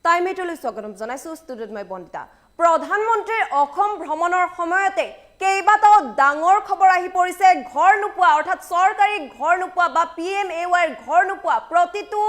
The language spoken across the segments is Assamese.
টাইমেটলৈ স্বাগতম জনাইছো ষ্টুডিঅ'ত মই বন্দিতা প্ৰধানমন্ত্ৰীৰ অসম ভ্ৰমণৰ সময়তে কেইবাটাও ডাঙৰ খবৰ আহি পৰিছে ঘৰ নোপোৱা অৰ্থাৎ চৰকাৰী ঘৰ নোপোৱা বা PMAY ঘৰ নোপোৱা প্ৰতিটো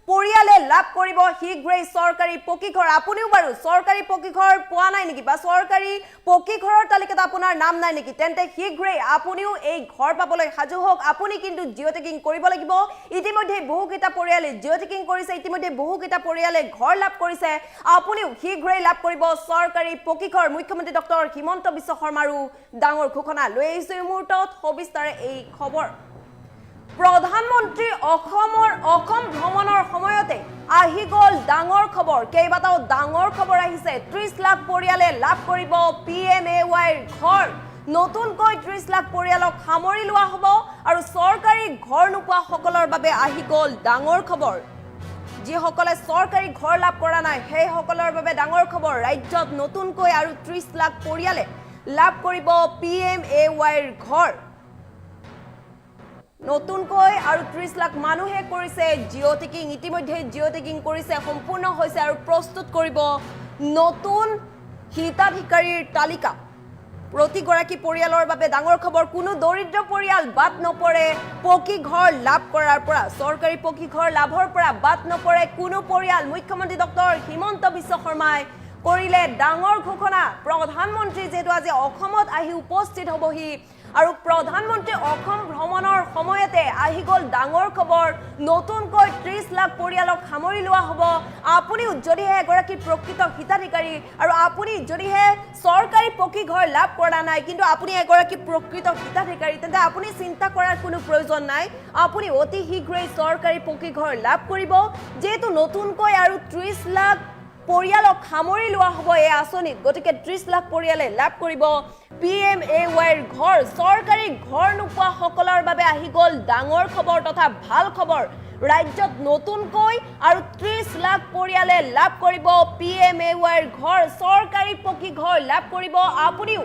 পৰিয়ালে লাভ কৰিব শীঘ্ৰেই চৰকাৰী পকী ঘৰ আপুনিও বাৰু চৰকাৰী পকী ঘৰ পোৱা নাই নেকি বা চৰকাৰী পকী ঘৰৰ তালিকাত আপোনাৰ নাম নাই নেকি তেন্তে শীঘ্ৰেই আপুনিও এই ঘৰ পাবলৈ সাজু হওক আপুনি কিন্তু জিঅ'টেকিং কৰিব লাগিব ইতিমধ্যে বহুকেইটা পৰিয়ালে জিঅ'টেকিং কৰিছে ইতিমধ্যে বহুকেইটা পৰিয়ালে ঘৰ লাভ কৰিছে আপুনিও শীঘ্ৰেই লাভ কৰিব চৰকাৰী পকী ঘৰ মুখ্যমন্ত্ৰী ডক্টৰ হিমন্ত বিশ্ব শৰ্মাৰো ডাঙৰ ঘোষণা লৈ আহিছে এই মুহূৰ্তত সবিস্তাৰে এই খবৰ প্ৰধানমন্ত্ৰী অসম ভ্ৰমণৰ সময়তে আহি গল ডাঙৰ খবৰ কেইবাটাও ডাঙৰ খবৰ আহিছে 30 লাখ পৰিয়ালে লাভ কৰিব PMAY ঘৰ নতুনকৈ 30 লাখ পৰিয়ালক সামৰি লোৱা হ'ব আৰু চৰকাৰী ঘৰ নোপোৱা সকলৰ বাবে আহি গল ডাঙৰ খবৰ যিসকলে চৰকাৰী ঘৰ লাভ কৰা নাই সেই সকলৰ বাবে ডাঙৰ খবৰ ৰাজ্যত নতুনকৈ আৰু 30 লাখ পৰিয়ালে লাভ কৰিব PMAY ঘৰ নতুনকৈ আৰু 30 লাখ মানুহে কৰিছে জিঅ'টেকিং ইতিমধ্যে জিঅ'টেকিং কৰিছে সম্পূৰ্ণ হৈছে আৰু প্ৰস্তুত কৰিব নতুন হিতাধিকাৰীৰ তালিকা প্ৰতিগৰাকী পৰিয়ালৰ বাবে ডাঙৰ খবৰ কোনো দৰিদ্ৰ পৰিয়াল বাদ নপৰে পকী ঘৰ লাভ কৰাৰ পৰা চৰকাৰী পকী ঘৰ লাভৰ পৰা বাদ নপৰে কোনো পৰিয়াল মুখ্যমন্ত্ৰী ডক্টৰ হিমন্ত বিশ্ব শৰ্মাই কৰিলে ডাঙৰ ঘোষণা প্ৰধানমন্ত্ৰী যেহেতু আজি অসমত আহি উপস্থিত হ'বহি আৰু প্ৰধানমন্ত্ৰী অসম ভ্ৰমণৰ সময়তে আহি গল ডাঙৰ খবৰ নতুনকৈ 30 লাখ পৰিয়ালক সামৰি লোৱা হ'ব আপুনি যদিহে এগৰাকী প্ৰকৃত হিতাধিকাৰী আৰু আপুনি যদিহে চৰকাৰী পকী ঘৰ লাভ কৰা নাই কিন্তু আপুনি এগৰাকী প্ৰকৃত হিতাধিকাৰী তেন্তে আপুনি চিন্তা কৰাৰ কোনো প্ৰয়োজন নাই আপুনি অতি শীঘ্ৰেই চৰকাৰী পকী ঘৰ লাভ কৰিব যেহেতু নতুনকৈ আৰু 30 লাখ পৰিয়ালক সামৰি লোৱা হ'ব এই আঁচনিত গতিকে 30 লাখ পৰিয়ালে লাভ কৰিব PMAY ঘৰ চৰকাৰী ঘৰ নোপোৱা সকলৰ বাবে আহি গল ডাঙৰ খবৰ তথা ভাল খবৰ ৰাজ্যত নতুনকৈ আৰু 30 লাখ পৰিয়ালে লাভ কৰিব PMAY ঘৰ চৰকাৰী পকী ঘৰ লাভ কৰিব আপুনিও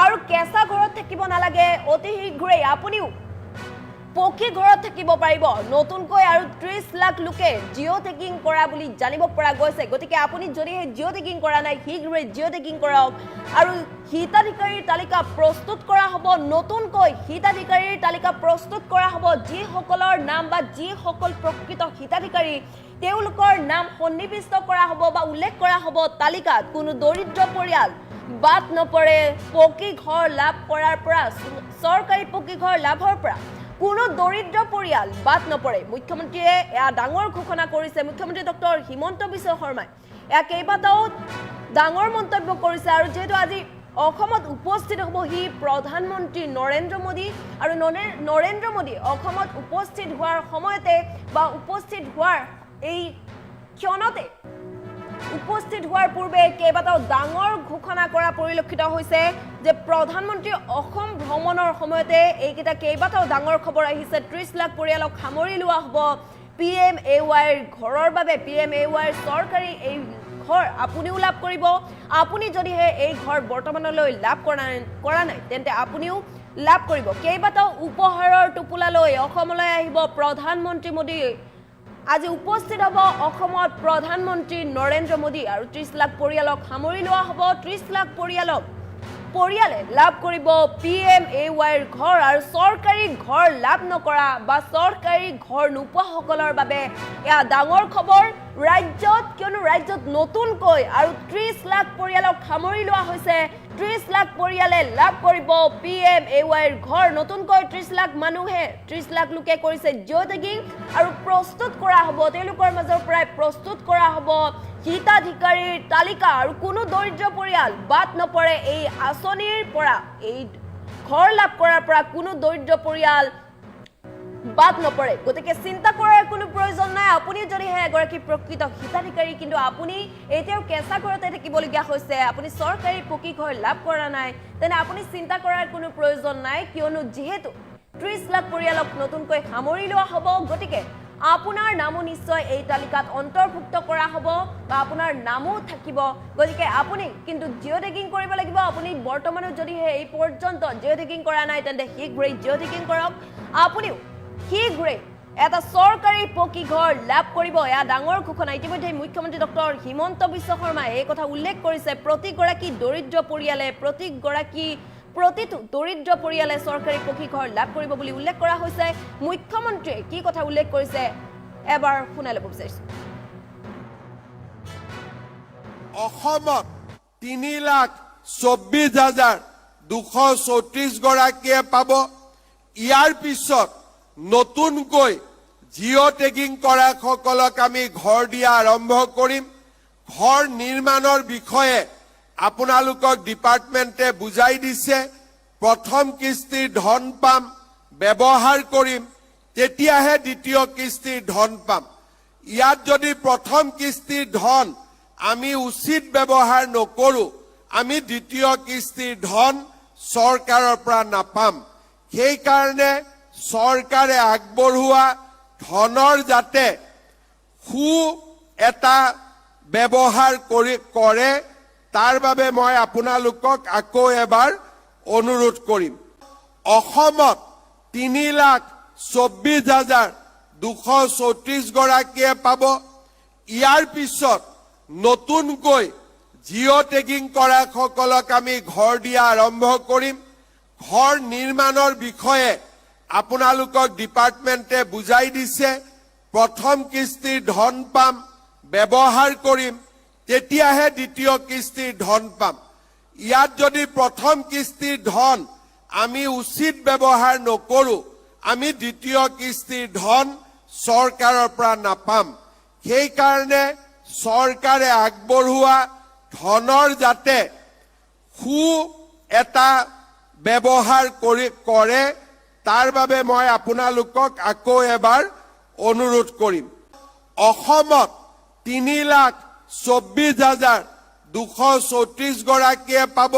আৰু কেঁচা ঘৰত থাকিব নালাগে অতি শীঘ্ৰেই আপুনিও পকী ঘৰত থাকিব পাৰিব নতুনকৈ আৰু 30 লাখ লোকে জিঅ'টেকিং কৰা বুলি জানিব পৰা গৈছে গতিকে আপুনি যদি জিঅ'টেকিং কৰা নাই শীঘ্ৰেই জিঅ'টেকিং কৰক আৰু হিতাধিকাৰীৰ তালিকা প্ৰস্তুত কৰা হ'ব নতুনকৈ হিতাধিকাৰীৰ তালিকা প্ৰস্তুত কৰা হ'ব যিসকলৰ নাম বা যিসকল প্ৰকৃত হিতাধিকাৰী তেওঁলোকৰ নাম সন্নিৱিষ্ট কৰা হ'ব বা উল্লেখ কৰা হ'ব তালিকাত কোনো দৰিদ্ৰ পৰিয়াল বাদ নপৰে পকী ঘৰ লাভ কৰাৰ পৰা চৰকাৰী পকী ঘৰ লাভৰ পৰা কোনো দৰিদ্ৰ পৰিয়াল বাদ নপৰে মুখ্যমন্ত্ৰীয়ে এয়া ডাঙৰ ঘোষণা কৰিছে মুখ্যমন্ত্ৰী ডক্টৰ হিমন্ত বিশ্ব শৰ্মাই এয়া কেইবাটাও ডাঙৰ মন্তব্য কৰিছে আৰু যেহেতু আজি অসমত উপস্থিত হ'বহি প্ৰধানমন্ত্ৰী নৰেন্দ্ৰ মোদী আৰু নৰেন্দ্ৰ মোদী অসমত উপস্থিত হোৱাৰ সময়তে বা উপস্থিত হোৱাৰ এই ক্ষণতে উপস্থিত হোৱাৰ পূৰ্বে কেইবাটাও ডাঙৰ ঘোষণা কৰা পৰিলক্ষিত হৈছে যে প্ৰধানমন্ত্ৰী অসম ভ্ৰমণৰ সময়তে এইকেইটা কেইবাটাও ডাঙৰ খবৰ আহিছে 30 লাখ পৰিয়ালক সামৰি লোৱা হ'ব PMAY ঘৰৰ বাবে PMAY চৰকাৰী এই ঘৰ আপুনিও লাভ কৰিব আপুনি যদিহে এই ঘৰ বৰ্তমানলৈ লাভ কৰা নাই তেন্তে আপুনিও লাভ কৰিব কেইবাটাও উপহাৰৰ টোপোলা লৈ অসমলৈ আহিব প্ৰধানমন্ত্ৰী মোদী আজি উপস্থিত হ'ব অসমত প্ৰধানমন্ত্ৰী নৰেন্দ্ৰ মোদী আৰু 30 লাখ পৰিয়ালক সামৰি লোৱা হ'ব 30 লাখ পৰিয়ালে লাভ কৰিব PMAY ঘৰ আৰু চৰকাৰী ঘৰ লাভ নকৰা বা চৰকাৰী ঘৰ নোপোৱা সকলৰ বাবে এয়া ডাঙৰ খবৰ ৰাজ্যত কিয়নো ৰাজ্যত নতুনকৈ আৰু 30 লাখ পৰিয়ালক সামৰি লোৱা হৈছে 30 লাখ পৰিয়ালে লাভ কৰিব PMAY ঘৰ নতুনকৈ 30 লাখ মানুহে 30 লাখ লোকে কৰিছে জিঅ'টেকিং আৰু প্ৰস্তুত কৰা হ'ব তেওঁলোকৰ মাজৰ পৰাই প্ৰস্তুত কৰা হ'ব হিতাধিকাৰীৰ তালিকা আৰু কোনো দৰিদ্ৰ পৰিয়াল বাদ নপৰে এই আঁচনিৰ পৰা এই ঘৰ লাভ কৰাৰ পৰা কোনো দৰিদ্ৰ পৰিয়াল বাদ নপৰে গতিকে চিন্তা কৰাৰ কোনো প্ৰয়োজন নাই আপুনি যদিহে এগৰাকী প্ৰকৃত হিতাধিকাৰী কিন্তু আপুনি এতিয়াও কেঁচা ঘৰতে থাকিবলগীয়া হৈছে আপুনি চৰকাৰী পকী ঘৰ লাভ কৰা নাই তেনে আপুনি চিন্তা কৰাৰ কোনো প্ৰয়োজন নাই কিয়নো যিহেতু 30 লাখ পৰিয়ালক নতুনকৈ সামৰি লোৱা হ'ব গতিকে আপোনাৰ নামো নিশ্চয় এই তালিকাত অন্তৰ্ভুক্ত কৰা হ'ব বা আপোনাৰ নামো থাকিব গতিকে আপুনি কিন্তু জিঅ'টেকিং কৰিব লাগিব আপুনি বৰ্তমানত যদিহে এই পৰ্যন্ত জিঅ'টেকিং কৰা নাই তেন্তে শীঘ্ৰেই জিঅ'টেকিং কৰক আপুনিও শীঘ্ৰেই এটা চৰকাৰী পকী ঘৰ লাভ কৰিব এয়া ডাঙৰ ঘোষণা ইতিমধ্যে মুখ্যমন্ত্ৰী ডক্টৰ হিমন্ত বিশ্ব শৰ্মাই এই কথা উল্লেখ কৰিছে প্ৰতিগৰাকী দৰিদ্ৰ পৰিয়ালে প্ৰতিটো দৰিদ্ৰ পৰিয়ালে চৰকাৰী পকী ঘৰ লাভ কৰিব বুলি উল্লেখ কৰা হৈছে মুখ্যমন্ত্ৰীয়ে কি কথা উল্লেখ কৰিছে এবাৰ শুনাই ল'ব বিচাৰিছো অসমত 3,24,234 গৰাকীয়ে পাব ইয়াৰ পিছত নতুনকৈ জিঅ' টেগিং কৰা সকলক আমি ঘৰ দিয়া আৰম্ভ কৰিম ঘৰ নিৰ্মাণৰ বিষয়ে আপোনালোকক ডিপাৰ্টমেণ্টে বুজাই দিছে প্ৰথম কিস্তিৰ ধন পাম ব্যৱহাৰ কৰিম তেতিয়াহে দ্বিতীয় কিস্তিৰ ধন পাম ইয়াত যদি প্ৰথম কিস্তিৰ ধন আমি উচিত ব্যৱহাৰ নকৰো আমি দ্বিতীয় কিস্তিৰ ধন চৰকাৰৰ পৰা নাপাম সেই কাৰণে চৰকাৰে আগবঢ়োৱা ধনৰ যাতে সু এটা ব্যৱহাৰ কৰে তাৰ বাবে মই আপোনালোকক আকৌ এবাৰ অনুৰোধ কৰিম অসমত 3,24,234 গৰাকীয়ে পাব ইয়াৰ পিছত নতুনকৈ জিঅ' টেগিং কৰা সকলক আমি ঘৰ দিয়া আৰম্ভ কৰিম ঘৰ নিৰ্মাণৰ বিষয়ে আপোনালোকক ডিপাৰ্টমেণ্টে বুজাই দিছে প্ৰথম কিস্তিৰ ধন পাম ব্যৱহাৰ কৰিম তেতিয়াহে দ্বিতীয় কিস্তিৰ ধন পাম ইয়াত যদি প্ৰথম কিস্তিৰ ধন আমি উচিত ব্যৱহাৰ নকৰো আমি দ্বিতীয় কিস্তিৰ ধন চৰকাৰৰ পৰা নাপাম সেই কাৰণে চৰকাৰে আগবঢ়োৱা ধনৰ যাতে সু এটা ব্যৱহাৰ কৰে তাৰ বাবে মই আপোনালোকক আকৌ এবাৰ অনুৰোধ কৰিম অসমত 3,24,234 গৰাকীয়ে পাব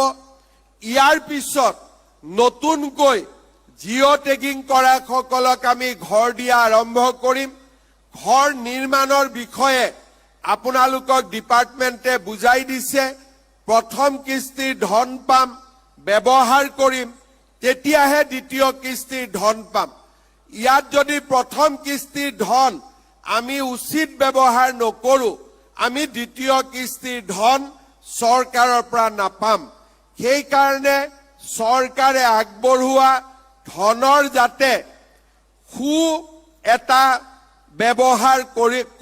ইয়াৰ পিছত নতুনকৈ জিঅ' টেগিং কৰা সকলক আমি ঘৰ দিয়া আৰম্ভ কৰিম ঘৰ নিৰ্মাণৰ বিষয়ে আপোনালোকক ডিপাৰ্টমেণ্টে বুজাই দিছে প্ৰথম কিস্তিৰ ধন পাম ব্যৱহাৰ কৰিম তেতিয়াহে দ্বিতীয় কিস্তিৰ ধন পাম ইয়াত যদি প্ৰথম কিস্তিৰ ধন আমি উচিত ব্যৱহাৰ নকৰো আমি দ্বিতীয় কিস্তিৰ ধন চৰকাৰৰ পৰা নাপাম সেই কাৰণে চৰকাৰে আগবঢ়োৱা ধনৰ যাতে সু এটা ব্যৱহাৰ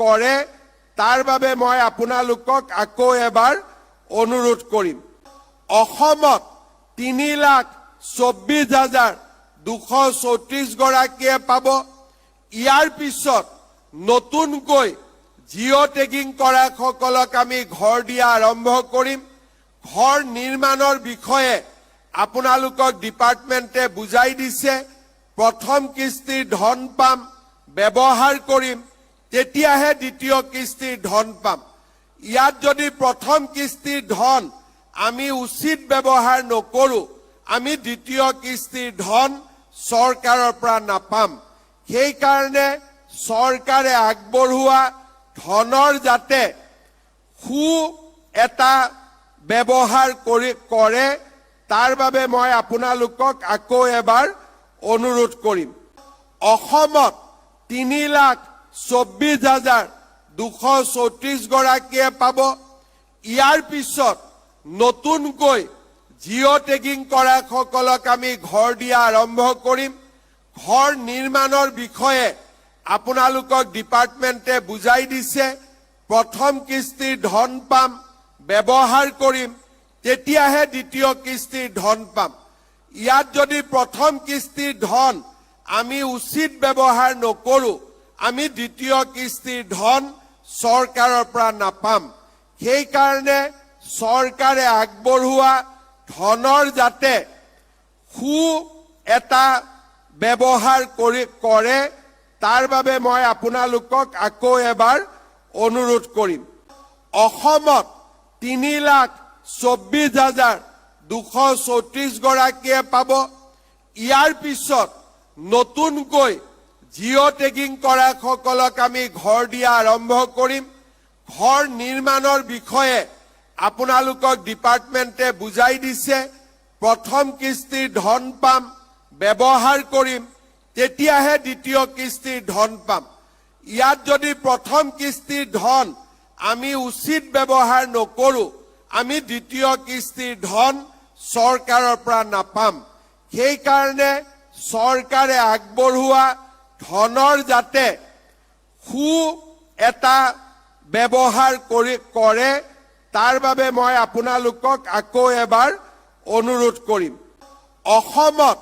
কৰে তাৰ বাবে মই আপোনালোকক আকৌ এবাৰ অনুৰোধ কৰিম অসমত 3,24,234 গৰাকীয়ে পাব ইয়াৰ পিছত নতুনকৈ জিঅ' টেগিং কৰা সকলক আমি ঘৰ দিয়া আৰম্ভ কৰিম ঘৰ নিৰ্মাণৰ বিষয়ে আপোনালোকক ডিপাৰ্টমেণ্টে বুজাই দিছে প্ৰথম কিস্তিৰ ধন পাম ব্যৱহাৰ কৰিম তেতিয়াহে দ্বিতীয় কিস্তিৰ ধন পাম ইয়াত যদি প্ৰথম কিস্তিৰ ধন আমি উচিত ব্যৱহাৰ নকৰো আমি দ্বিতীয় কিস্তিৰ ধন চৰকাৰৰ পৰা নাপাম সেই কাৰণে চৰকাৰে আগবঢ়োৱা ধনৰ যাতে সু এটা ব্যৱহাৰ কৰে তাৰ বাবে মই আপোনালোকক আকৌ এবাৰ অনুৰোধ কৰিম অসমত 3,24,234 গৰাকীয়ে পাব ইয়াৰ পিছত নতুনকৈ জিঅ' টেগিং কৰা সকলক আমি ঘৰ দিয়া আৰম্ভ কৰিম ঘৰ নিৰ্মাণৰ বিষয়ে আপোনালোকক ডিপাৰ্টমেণ্টে বুজাই দিছে প্ৰথম কিস্তিৰ ধন পাম ব্যৱহাৰ কৰিম তেতিয়াহে দ্বিতীয় কিস্তিৰ ধন পাম ইয়াত যদি প্ৰথম কিস্তিৰ ধন আমি উচিত ব্যৱহাৰ নকৰো আমি দ্বিতীয় কিস্তিৰ ধন চৰকাৰৰ পৰা নাপাম সেই কাৰণে চৰকাৰে আগবঢ়োৱা ধনৰ যাতে সু এটা ব্যৱহাৰ কৰে তাৰ বাবে মই আপোনালোকক আকৌ এবাৰ অনুৰোধ কৰিম অসমত 3,24,234 গৰাকীয়ে পাব ইয়াৰ পিছত নতুনকৈ জিঅ' টেগিং কৰা সকলক আমি ঘৰ দিয়া আৰম্ভ কৰিম ঘৰ নিৰ্মাণৰ বিষয়ে আপোনালোকক ডিপাৰ্টমেণ্টে বুজাই দিছে প্ৰথম কিস্তিৰ ধন পাম ব্যৱহাৰ কৰিম তেতিয়াহে দ্বিতীয় কিস্তিৰ ধন পাম। ইয়াত যদি প্ৰথম কিস্তিৰ ধন আমি উচিত ব্যৱহাৰ নকৰো, আমি দ্বিতীয় কিস্তিৰ ধন চৰকাৰৰ পৰা নাপাম। সেইকাৰণে চৰকাৰে আগবঢ়োৱা ধনৰ যাতে সু এটা ব্যৱহাৰ কৰে, তাৰ বাবে মই আপোনালোকক আকৌ এবাৰ অনুৰোধ কৰিম। অসমত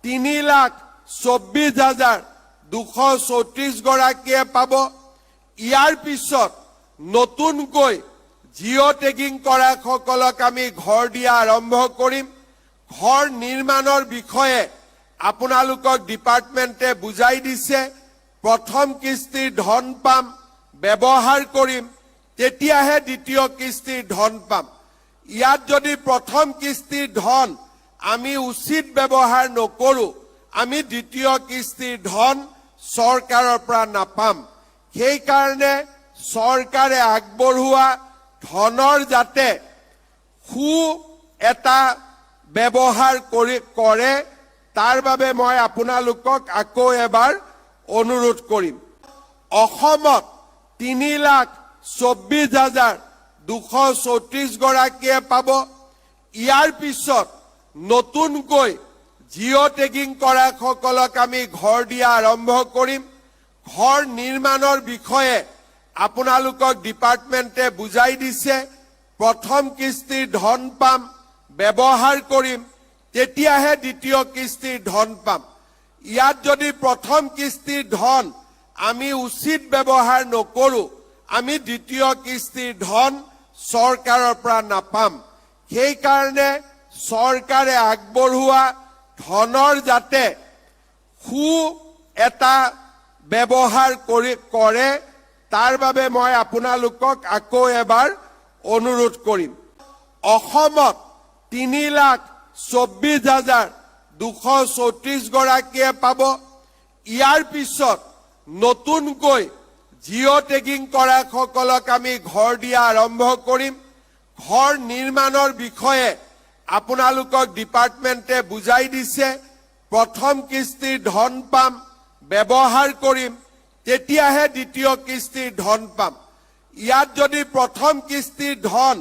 3,24,234 গৰাকীয়ে পাব। ইয়াৰ পিছত নতুনকৈ জিঅ' টেগিং কৰা সকলক আমি ঘৰ দিয়া আৰম্ভ কৰিম। ঘৰ নিৰ্মাণৰ বিষয়ে আপোনালোকক ডিপাৰ্টমেণ্টে বুজাই দিছে। প্ৰথম কিস্তিৰ ধন পাম, ব্যৱহাৰ কৰিম, তেতিয়াহে দ্বিতীয় কিস্তিৰ ধন পাম। ইয়াত যদি প্ৰথম কিস্তিৰ ধন আমি উচিত ব্যৱহাৰ নকৰো, আমি দ্বিতীয় কিস্তিৰ ধন চৰকাৰৰ পৰা নাপাম। সেইকাৰণে চৰকাৰে আগবঢ়োৱা ধনৰ যাতে সু এটা ব্যৱহাৰ কৰে, তাৰ বাবে মই আপোনালোকক আকৌ এবাৰ অনুৰোধ কৰিম। অসমত 3,24,234 গৰাকীয়ে পাব। ইয়াৰ পিছত নতুনকৈ জিঅ' টেগিং কৰা সকলক আমি ঘৰ দিয়া আৰম্ভ কৰিম। ঘৰ নিৰ্মাণৰ বিষয়ে আপোনালোকক ডিপাৰ্টমেণ্টে বুজাই দিছে। প্ৰথম কিস্তিৰ ধন পাম, ব্যৱহাৰ কৰিম, তেতিয়াহে দ্বিতীয় কিস্তিৰ ধন পাম। ইয়াত যদি প্ৰথম কিস্তিৰ ধন আমি উচিত ব্যৱহাৰ নকৰো, আমি দ্বিতীয় কিস্তিৰ ধন চৰকাৰৰ পৰা নাপাম। সেইকাৰণে চৰকাৰে আগবঢ়োৱা ধনৰ যাতে সু এটা ব্যৱহাৰ কৰে, তাৰ বাবে মই আপোনালোকক আকৌ এবাৰ অনুৰোধ কৰিম। অসমত 3,24,234 গৰাকীয়ে পাব। ইয়াৰ পিছত নতুনকৈ জিঅ' টেগিং কৰা সকলক আমি ঘৰ দিয়া আৰম্ভ কৰিম। ঘৰ নিৰ্মাণৰ বিষয়ে আপোনালোকক ডিপাৰ্টমেণ্টে বুজাই দিছে। প্ৰথম কিস্তিৰ ধন পাম, ব্যৱহাৰ কৰিম, তেতিয়াহে দ্বিতীয় কিস্তিৰ ধন পাম। ইয়াত যদি প্ৰথম কিস্তিৰ ধন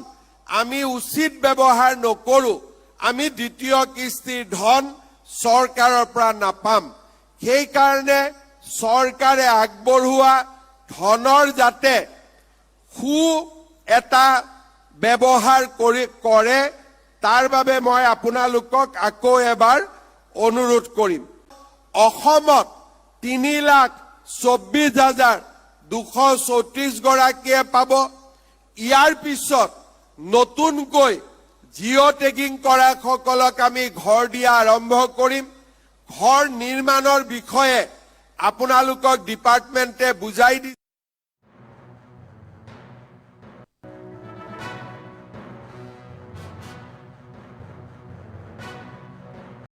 আমি উচিত ব্যৱহাৰ নকৰো, আমি দ্বিতীয় কিস্তিৰ ধন চৰকাৰৰ পৰা নাপাম। সেইকাৰণে চৰকাৰে আগবঢ়োৱা ধনৰ যাতে সু এটা ব্যৱহাৰ কৰে, তাৰ বাবে মই আপোনালোকক আকৌ এবাৰ অনুৰোধ কৰিম। অসমত 3,24,234 গৰাকীয়ে পাব। ইয়াৰ পিছত নতুনকৈ জিঅ' টেগিং কৰা সকলক আমি ঘৰ দিয়া আৰম্ভ কৰিম। ঘৰ নিৰ্মাণৰ বিষয়ে আপোনালোকক ডিপাৰ্টমেণ্টে বুজাই দিছে।